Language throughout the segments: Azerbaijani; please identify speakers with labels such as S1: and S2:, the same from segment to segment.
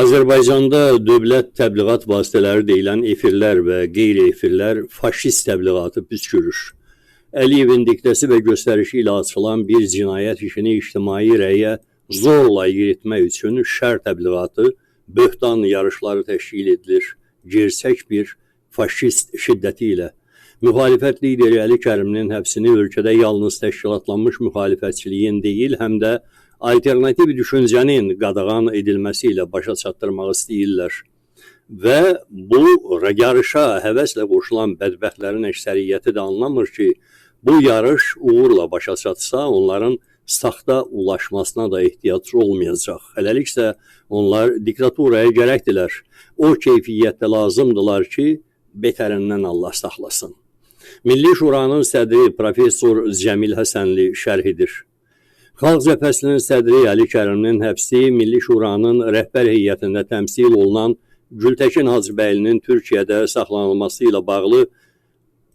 S1: Azərbaycanda dövlət təbliğat vasitələri deyilən efirlər və qeyri-efirlər faşist təbliğatı püskürür. Əliyevin diktəsi və göstərişi ilə açılan bir cinayət işini ictimai rəyə zorla yeritmək üçün şər təbliğatı, böhtan yarışları təşkil edilir. Gerçək bir faşist şiddəti ilə. Müxalifət lideri Əli Kərimlinin həbsini ölkədə yalnız təşkilatlanmış müxalifətçiliyin deyil, həm də alternativ düşüncənin qadağan edilməsi ilə başa çatdırmaq istəyirlər. Və bu yarışa həvəslə qoşulan bədbəxtlərin əksəriyyəti də anlamır ki, bu yarış uğurla başa çatsa, onların saxta ulaşmasına da ehtiyac olmayacaq. Hələliksə onlar diktaturaya gərəkdilər. O keyfiyyətdə lazımdılar ki, betərindən Allah saxlasın. Milli Şuranın sədri Profesor Cəmil Həsənli şərhidir. Xalq Cəbhəsinin sədri Əli Kərimlinin həbsi Milli Şuranın rəhbər heyətində təmsil olunan Gültəkin Hacıbəylinin Türkiyədə saxlanılması ilə bağlı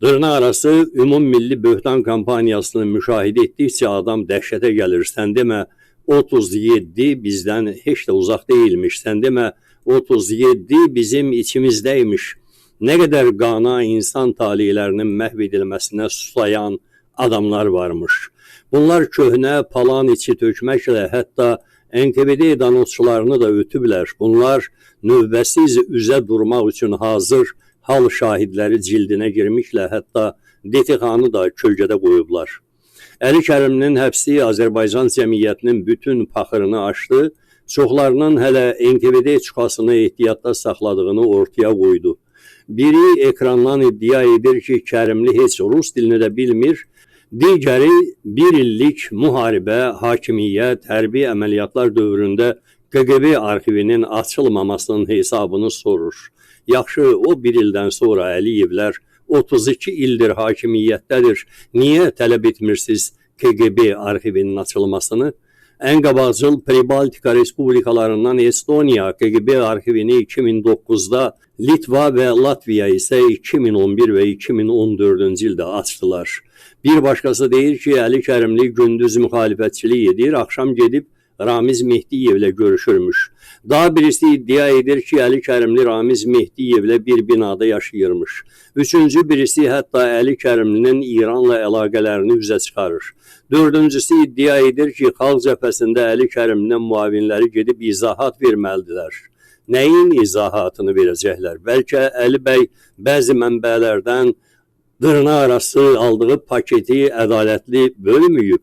S1: dırnaqarası ümummilli böhtan kampaniyasını müşahidə etdikcə adam dəhşətə gəlir. Sən demə 37 bizdən heç də uzaq deyilmiş. Sən demə 37 bizim içimizdəymiş. Nə qədər qana insan talihlərinin məhv edilməsinə susayan adamlar varmış. Bunlar köhnə palan içi tökməklə hətta NKVD danışçılarını da ötüblər. Bunlar növbəsiz üzə durmaq üçün hazır hal şahidləri cildinə girmişlə hətta DTX-nı da kölgədə qoyublar. Əli Kərimlinin həbsi Azərbaycan cəmiyyətinin bütün paxırını aşdı, çoxlarının hələ NKVD çuxasını ehtiyatda saxladığını ortaya qoydu. Biri ekrandan iddia edir ki, Kərimli heç rus dilini də bilmir, digəri bir illik müharibə, hakimiyyət, hərbi əməliyyatlar dövründə KGB arxivinin açılmamasının hesabını sorur. Yaxşı, o bir ildən sonra Əliyevlər 32 ildir hakimiyyətdədir. Niyə tələb etmirsiniz KGB arxivinin açılmasını? Ən qabaqcıl Pribaltika Respublikalarından Estoniya KGB arxivini 2009-da, Litva və Latviya isə 2011 və 2014-cü ildə açdılar. Bir başqası deyir ki, Əli Kərimli gündüz müxalifətçilik edir, axşam gedib Ramiz Mehdiyevlə görüşürmüş. Daha birisi iddia edir ki, Əli Kərimli Ramiz Mehdiyevlə bir binada yaşayırmış. Üçüncü birisi hətta Əli Kərimlinin İranla əlaqələrini üzə çıxarır. Dördüncüsü iddia edir ki, Xalq Cəbhəsində Əli Kərimlinin müavinləri gedib izahat verməlidirlər. Nəyin izahatını verəcəklər? Bəlkə Əli bəy bəzi mənbələrdən dırnaqarası aldığı paketi ədalətli bölməyib.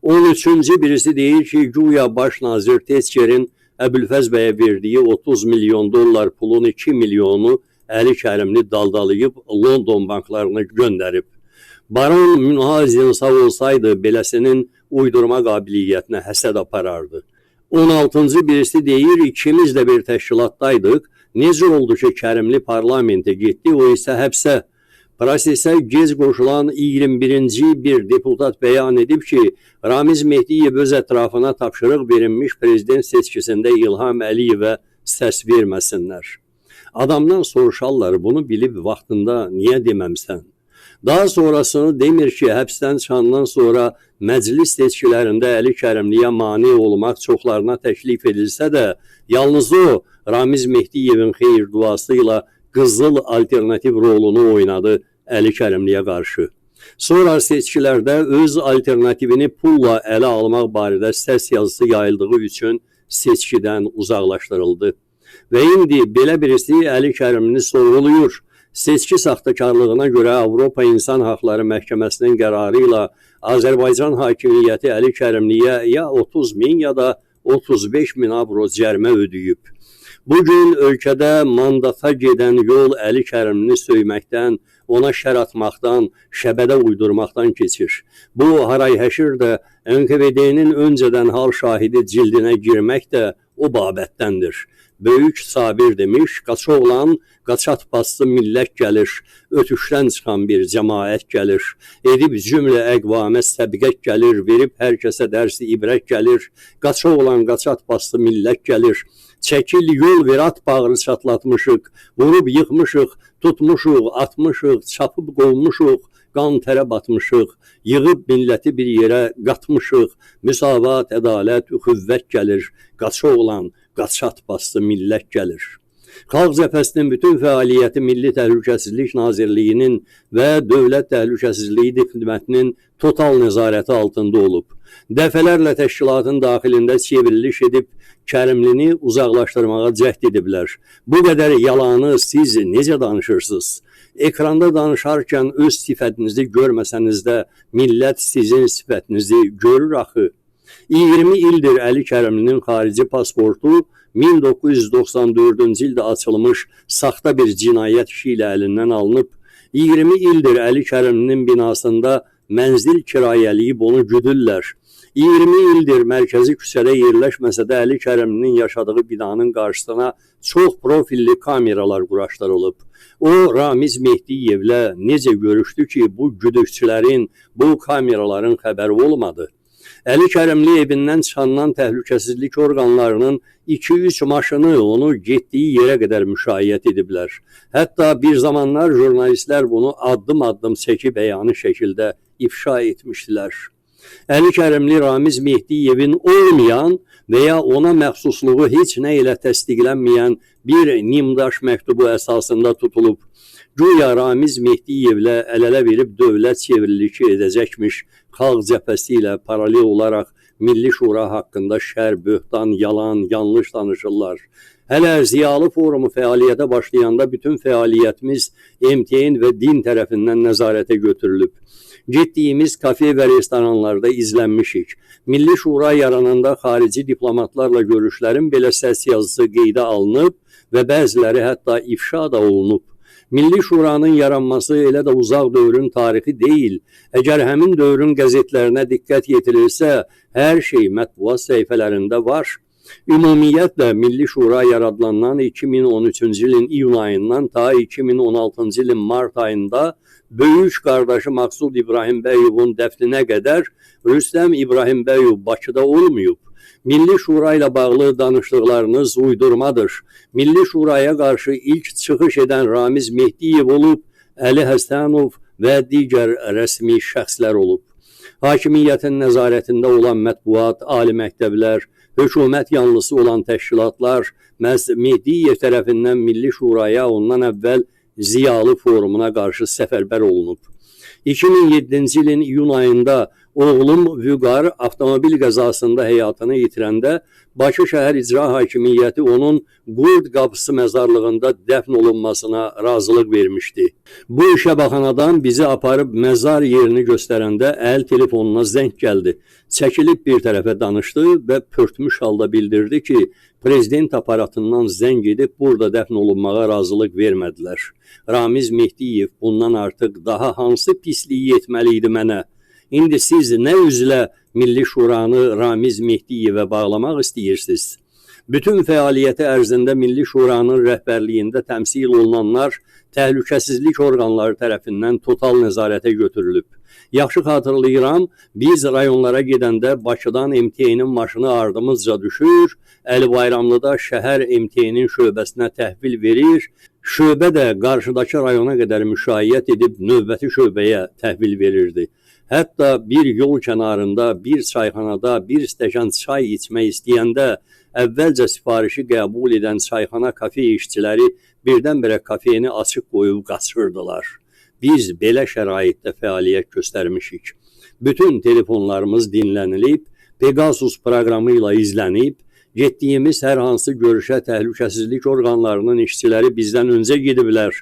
S1: 13-cü birisi deyir ki, güya baş nazir Teçkerin Əbülfəz bəyə verdiyi 30 milyon dollar pulun 2 milyonu Əli Kərimli daldalayıb London banklarına göndərib. Baron Münhazin sağ olsaydı beləsinin uydurma qabiliyyətinə həsəd aparardı. 16-cı birisi deyir, ikimiz də bir təşkilatdaydıq. Necə oldu ki, Kərimli parlamentə getdi, o isə həbsə. Prosesə gec qoşulan 21-ci bir deputat bəyan edib ki, Ramiz Mehdiyev öz ətrafına tapşırıq verilmiş prezident seçkisində İlham Əliyevə səs verməsinlər. Adamdan soruşarlar, bunu bilib vaxtında niyə deməmsən? Daha sonrasını demir ki, həbsdən çıxandan sonra məclis seçkilərində Əli Kərimliyə mane olmaq çoxlarına təklif edilsə də, yalnız o, Ramiz Mehdiyevin xeyir duası ilə qızıl alternativ rolunu oynadı Əli Kərimliyə qarşı. Sonra seçkilərdə öz alternativini pulla ələ almaq barədə səs yazısı yayıldığı üçün seçkidən uzaqlaşdırıldı. Və indi belə birisi Əli Kərimlini sorğuluyur. Seçki saxtakarlığına görə Avropa İnsan Haqları Məhkəməsinin qərarı ilə Azərbaycan hakimiyyəti Əli Kərimliyə ya 30 min ya da 35 min avro cərimə ödəyib. Bugün ölkədə mandata gedən yol Əli Kərimlini söyməkdən, ona şər atmaqdan, şəbədə uydurmaqdan keçir. Bu haray-həşir də NKVD-nin öncədən hal şahidi cildinə girmək də o babətdəndir. Böyük Sabir demiş, qaçoğlan, qaçat bastı millət gəlir, ötüşdən çıxan bir cəmaət gəlir, edib cümlə əqvamə səbqət gəlir, verib hər kəsə dərsi ibrət gəlir, qaçoğlan, qaçat bastı millət gəlir, çəkil yol ver at bağrı çatlatmışıq, vurub yıxmışıq, tutmuşuq, atmışıq, çapıb qolmuşuq, qan tərə batmışıq, yığıb milləti bir yerə qatmışıq, müsavat, ədalət, üxüvvət gəlir, qaçoğlan, qaçat bastı, millət gəlir. Xalq Cəbhəsinin bütün fəaliyyəti Milli Təhlükəsizlik Nazirliyinin və Dövlət Təhlükəsizliyi Xidmətinin total nəzarəti altında olub. Dəfələrlə təşkilatın daxilində çevriliş edib Kərimlini uzaqlaşdırmağa cəhd ediblər. Bu qədər yalanı siz necə danışırsınız? Ekranda danışarkən öz sifətinizi görməsəniz də millət sizin sifətinizi görür axı. 20 ildir Əli Kərimlinin xarici pasportu 1994-cü ildə açılmış saxta bir cinayət işi ilə əlindən alınıb. 20 ildir Əli Kərimlinin binasında mənzil kirayəliyib onu güdürlər. 20 ildir mərkəzi küçədə yerləşməsə də Əli Kərimlinin yaşadığı binanın qarşısına çox profilli kameralar quraşdırılıb. O, Ramiz Mehdiyevlə necə görüşdü ki, bu güdükçülərin, bu kameraların xəbəri olmadı? Əli Kərimli evindən çıxandan təhlükəsizlik orqanlarının 2-3 maşını onu getdiyi yerə qədər müşayiət ediblər. Hətta bir zamanlar jurnalistlər bunu addım-addım çəkib əyani şəkildə ifşa etmişdilər. Əli Kərimli Ramiz Mehdiyevin olmayan və ya ona məxsusluğu heç nə ilə təsdiqlənməyən bir nimdaş məktubu əsasında tutulub. Güya Ramiz Mehdiyevlə əl-ələ verib dövlət çevrilişi edəcəkmiş, Xalq Cəbhəsi ilə paralel olaraq Milli Şura haqqında şər, böhtan, yalan, yanlış danışırlar. Hələ Ziyalı Forumu fəaliyyətə başlayanda bütün fəaliyyətimiz MTN və din tərəfindən nəzarətə götürülüb. Getdiyimiz kafe və restoranlarda izlənmişik. Milli Şura yarananda xarici diplomatlarla görüşlərin belə səs yazısı qeydə alınıb və bəziləri hətta ifşa da olunub. Milli Şuranın yaranması elə də uzaq dövrün tarixi deyil. Əgər həmin dövrün qəzetlərinə diqqət yetirilsə, hər şey mətbuat səhifələrində var. Ümumiyyətlə, Milli Şura yaradılandan 2013-cü ilin iyun ayından ta 2016-cı ilin mart ayında böyük qardaşı Maqsud İbrahimbəyovun dəfninə qədər Rüstəm İbrahimbəyov Bakıda olmayıb. Milli Şura ilə bağlı danışdıqlarınız uydurmadır. Milli Şuraya qarşı ilk çıxış edən Ramiz Mehdiyev olub, Əli Həsənov və digər rəsmi şəxslər olub. Hakimiyyətin nəzarətində olan mətbuat, ali məktəblər, hökumət yanlısı olan təşkilatlar məhz Mehdiyev tərəfindən Milli Şuraya ondan əvvəl Ziyalı Forumuna qarşı səfərbər olunub. 2007-ci ilin iyun ayında oğlum Vüqar avtomobil qəzasında həyatını yitirəndə Bakı şəhər icra hakimiyyəti onun Qurd qapısı məzarlığında dəfn olunmasına razılıq vermişdi. Bu işə baxan adam bizi aparıb məzar yerini göstərəndə əl telefonuna zəng gəldi. Çəkilib bir tərəfə danışdı və pörtmüş halda bildirdi ki, prezident aparatından zəng edib burada dəfn olunmağa razılıq vermədilər. Ramiz Mehdiyev bundan artıq daha hansı pisliyi etməli idi mənə? İndi siz nə üzlə Milli Şuranı Ramiz Mehdiyevə bağlamaq istəyirsiniz? Bütün fəaliyyəti ərzində Milli Şuranın rəhbərliyində təmsil olunanlar təhlükəsizlik orqanları tərəfindən total nəzarətə götürülüb. Yaxşı xatırlayıram, biz rayonlara gedəndə Bakıdan MTN-in maşını ardımızca düşür, Əli Bayramlıda şəhər MTN-in şöbəsinə təhvil verir, şöbə də qarşıdakı rayona qədər müşayiət edib növbəti şöbəyə təhvil verirdi. Hətta bir yol kənarında, bir çayxanada, bir stəkan çay içmək istəyəndə əvvəlcə sifarişi qəbul edən çayxana kafe işçiləri birdən-birə kafeni açıq qoyub qaçırdılar. Biz belə şəraitdə fəaliyyət göstərmişik. Bütün telefonlarımız dinlənilib, Pegasus proqramı ilə izlənib, getdiyimiz hər hansı görüşə təhlükəsizlik orqanlarının işçiləri bizdən öncə gediblər.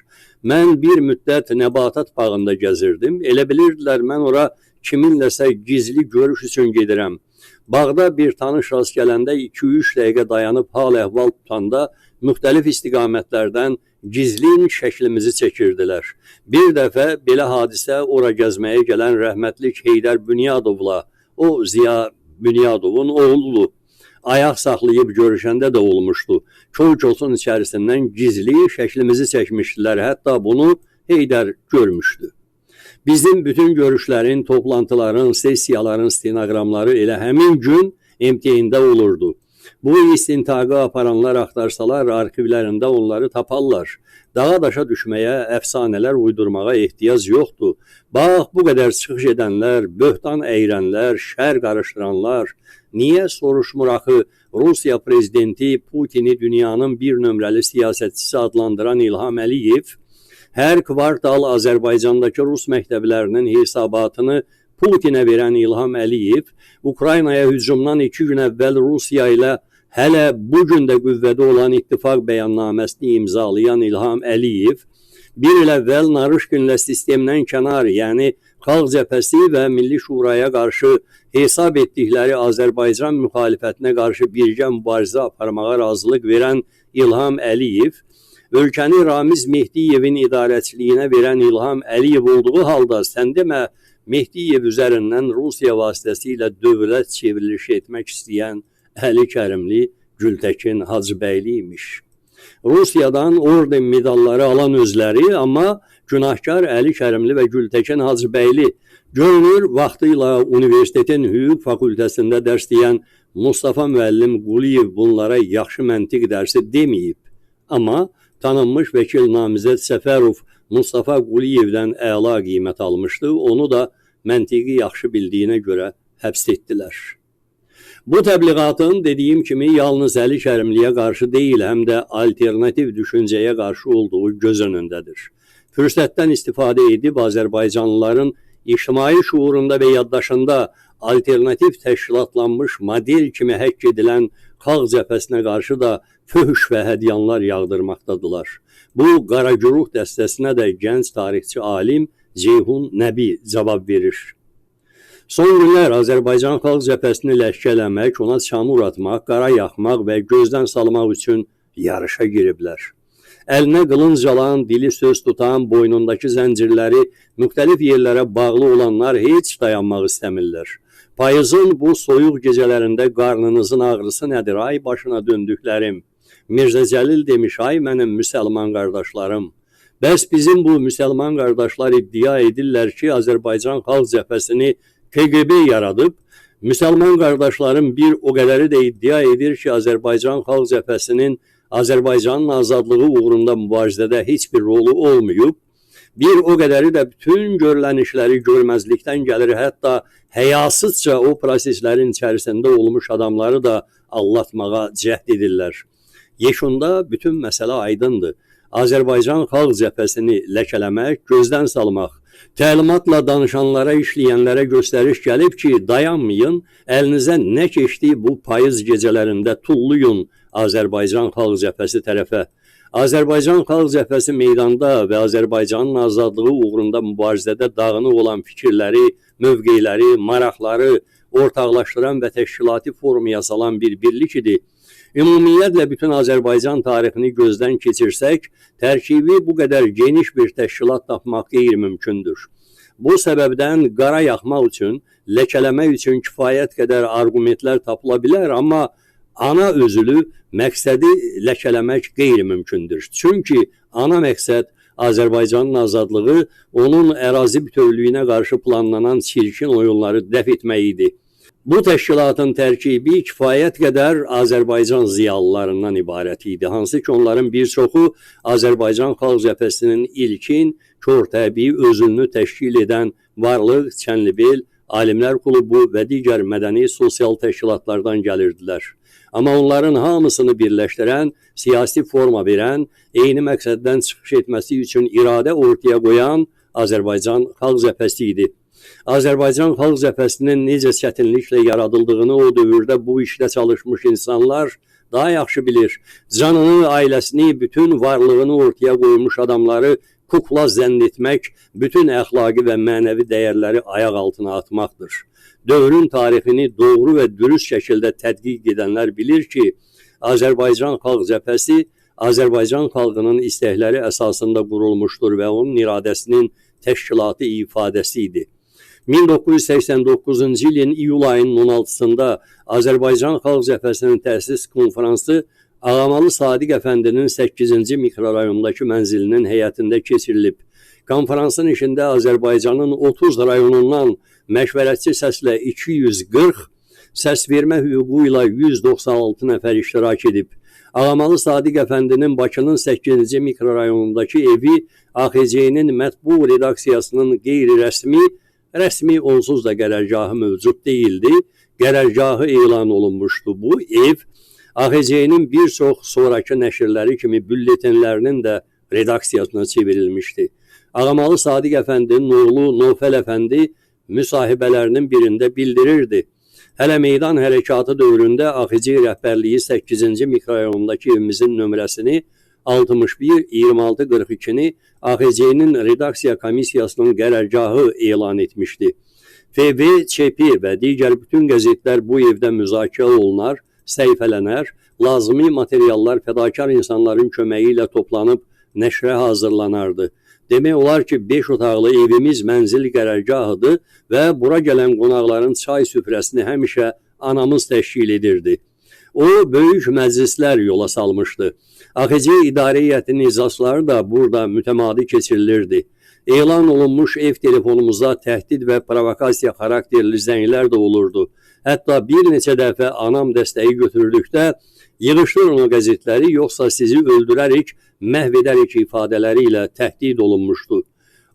S1: Mən bir müddət Nəbatat bağında gəzirdim. Elə bilirdilər mən ora kiminləsə gizli görüş üçün gedirəm. Bağda bir tanış rast gələndə 2-3 dəqiqə dayanıb hal-əhval tutanda müxtəlif istiqamətlərdən gizlin şəklimizi çəkirdilər. Bir dəfə belə hadisə ora gəzməyə gələn rəhmətlik Heydər Bünyadovla, o Ziya Bünyadovun oğludur. Ayaq saxlayıb görüşəndə də olmuşdu. Kol-kosun içərisindən gizli şəklimizi çəkmişdilər. Hətta bunu Heydər görmüşdü. Bizim bütün görüşlərin, toplantıların, sessiyaların stenoqramları elə həmin gün MTN-də olurdu. Bu istintaqı aparanlar axtarsalar arxivlərində onları taparlar. Dağa daşa düşməyə, əfsanələr uydurmağa ehtiyac yoxdur. Bax, bu qədər çıxış edənlər, böhtan əyirənlər, şər qarışdıranlar, niyə soruşmur axı Rusiya prezidenti Putini dünyanın bir nömrəli siyasətçisi adlandıran İlham Əliyev, hər kvartal Azərbaycandakı Rus məktəblərinin hesabatını Putinə verən İlham Əliyev, Ukraynaya hücumdan 2 gün əvvəl Rusiya ilə hələ bu gün də qüvvədə olan ittifaq bəyannaməsini imzalayan İlham Əliyev, bir il əvvəl Narışkinlə sistemdən kənar, yəni Xalq Cəbhəsi və Milli Şuraya qarşı hesab etdikləri Azərbaycan müxalifətinə qarşı birgə mübarizə aparmağa razılıq verən İlham Əliyev, ölkəni Ramiz Mehdiyevin idarəçiliyinə verən İlham Əliyev olduğu halda sən demə Mehdiyev üzərindən Rusiya vasitəsilə dövlət çevrilişi etmək istəyən Əli Kərimli Gültəkin Hacıbəyli imiş. Rusiyadan orden medalları alan özləri, amma günahkar Əli Kərimli və Gültəkin Hacıbəyli görünür vaxtıyla universitetin hüquq fakültəsində dərs deyən Mustafa müəllim Quliyev bunlara yaxşı məntiq dərsi deməyib. Amma tanınmış vəkil namizəd Səfərov Mustafa Quliyevdən əla qiymət almışdı, onu da məntiqi yaxşı bildiyinə görə həbs etdilər. Bu təbliğatın dediyim kimi yalnız Əli Kərimliyə qarşı deyil, həm də alternativ düşüncəyə qarşı olduğu göz önündədir. Fürsətdən istifadə edib Azərbaycanlıların ictimai şuurunda və yaddaşında alternativ təşkilatlanmış model kimi həkk edilən Xalq Cəbhəsinə qarşı da föhüş və hədyanlar yağdırmaqdadılar. Bu qara güruh dəstəsinə də gənc tarixçi alim Ceyhun Nəbi cavab verir. Son günlər Azərbaycan Xalq Cəbhəsini ləşkələmək, ona çamur atmaq, qara yaxmaq və gözdən salmaq üçün yarışa giriblər. Əlinə qılınc alan, dili söz tutan, boynundakı zəncirləri müxtəlif yerlərə bağlı olanlar heç dayanmaq istəmirlər. Payızın bu soyuq gecələrində qarnınızın ağrısı nədir, ay başına döndüklərim? Mirzə Cəlil demiş, ay mənim müsəlman qardaşlarım. Bəs bizim bu müsəlman qardaşlar iddia edirlər ki, Azərbaycan Xalq Cəbhəsini KGB yaradıb, müsəlman qardaşların bir o qədəri də iddia edir ki, Azərbaycan Xalq Cəbhəsinin Azərbaycanın azadlığı uğrunda mübarizədə heç bir rolu olmayıb, bir o qədəri də bütün görülən işləri görməzlikdən gəlir, hətta həyasızca o proseslərin içərisində olmuş adamları da allatmağa cəhd edirlər. Yeşunda bütün məsələ aydındır. Azərbaycan Xalq Cəbhəsini ləkələmək, gözdən salmaq, təlimatla danışanlara, işləyənlərə göstəriş gəlib ki, dayanmayın, əlinizə nə keçdi bu payız gecələrində tulluyun Azərbaycan Xalq Cəbhəsi tərəfə. Azərbaycan Xalq Cəbhəsi meydanda və Azərbaycanın azadlığı uğrunda mübarizədə dağınıq olan fikirləri, mövqeləri, maraqları ortaqlaşdıran və təşkilati formaya salan bir birlik idi. Ümumiyyətlə bütün Azərbaycan tarixini gözdən keçirsək, tərkibi bu qədər geniş bir təşkilat tapmaq qeyri-mümkündür. Bu səbəbdən qara yaxmaq üçün, ləkələmək üçün kifayət qədər arqumentlər tapıla bilər, amma ana özülü məqsədi ləkələmək qeyri-mümkündür. Çünki ana məqsəd Azərbaycanın azadlığı, onun ərazi bütövlüyünə qarşı planlanan çirkin oyunları dəf etmək idi. Bu təşkilatın tərkibi kifayət qədər Azərbaycan ziyalılarından ibarət idi, hansı ki onların bir çoxu Azərbaycan Xalq Cəbhəsinin ilkin, kör-təbii özünü təşkil edən Varlıq, Çənlibel, Alimlər Klubu və digər mədəni sosial təşkilatlardan gəlirdilər. Amma onların hamısını birləşdirən, siyasi forma verən, eyni məqsəddən çıxış etməsi üçün iradə ortaya qoyan Azərbaycan Xalq Cəbhəsi idi. Azərbaycan Xalq Cəbhəsinin necə çətinliklə yaradıldığını o dövrdə bu işdə çalışmış insanlar daha yaxşı bilir. Canını, ailəsini, bütün varlığını ortaya qoymuş adamları kukla zənn etmək, bütün əxlaqi və mənəvi dəyərləri ayaq altına atmaqdır. Dövrün tarixini doğru və dürüst şəkildə tədqiq edənlər bilir ki, Azərbaycan Xalq Cəbhəsi Azərbaycan xalqının istəkləri əsasında qurulmuşdur və onun iradəsinin təşkilatı ifadəsi idi. 1989-cu ilin iyul ayının 16-sında Azərbaycan Xalq Cəbhəsinin təsis konfransı Ağamalı Sadiq Əfəndinin 8-ci mikrorayondakı mənzilinin həyətində keçirilib. Konferansın işində Azərbaycanın 30 rayonundan məşvərətçi səslə 240, səs vermə hüququ ilə 196 nəfər iştirak edib. Ağamalı Sadiq Əfəndinin Bakının 8-ci mikrorayonundakı evi AXC-nin mətbu redaksiyasının rəsmi onsuz da qərargahı mövcud deyildi. Qərargahı elan olunmuşdu. Bu ev AXC-nin bir çox sonraki nəşrləri kimi bülletenlərinin də redaksiyasına çevrilmişdi. Ağamalı Sadiq Əfəndinin oğlu Nofəl Əfəndi müsahibələrinin birində bildirirdi. Hələ meydan hərəkatı dövründə AXC rəhbərliyi 8-ci mikrorayondakı evimizin nömrəsini 61-26-42-ni AXC-nin redaksiya komissiyasının qərargahı elan etmişdi. FV, ÇP və digər bütün qəzetlər bu evdə müzakirə olunar, səhifələnər, lazımi materiallar fədakar insanların köməyi ilə toplanıb nəşrə hazırlanardı. Demək olar ki, 5 otaqlı evimiz mənzil qərargahıdır və bura gələn qonaqların çay süfrəsini həmişə anamız təşkil edirdi. O, böyük məclislər yola salmışdı. AXC idarə heyətinin iclasları da burada mütəmadi keçirilirdi. Elan olunmuş ev telefonumuza təhdid və provokasiya xarakterli zənglər də olurdu. Hətta bir neçə dəfə anam dəstəyi götürdükdə yığışdırın o qəzetləri, yoxsa sizi öldürərik, məhv edərik ifadələri ilə təhdid olunmuşdu.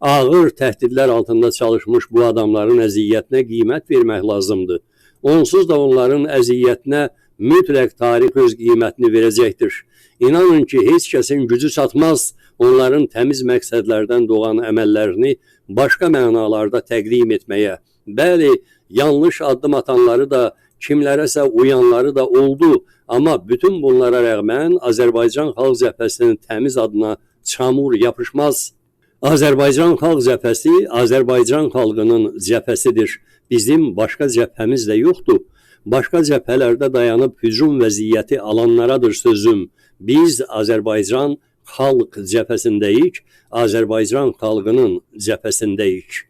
S1: Ağır təhdidlər altında çalışmış bu adamların əziyyətinə qiymət vermək lazımdır. Onsuz da onların əziyyətinə mütləq tarix öz qiymətini verəcəkdir. İnanın ki, heç kəsin gücü çatmaz onların təmiz məqsədlərdən doğan əməllərini başqa mənalarda təqdim etməyə. Bəli, yanlış addım atanları da, kimlərəsə uyanları da oldu. Amma bütün bunlara rəğmən Azərbaycan Xalq Cəbhəsinin təmiz adına çamur yapışmaz. Azərbaycan Xalq Cəbhəsi Azərbaycan xalqının cəbhəsidir. Bizim başqa cəbhəmiz də yoxdur. Başqa cəbhələrdə dayanıb hücum vəziyyəti alanlaradır sözüm. Biz Azərbaycan Xalq Cəbhəsindəyik, Azərbaycan xalqının cəbhəsindəyik.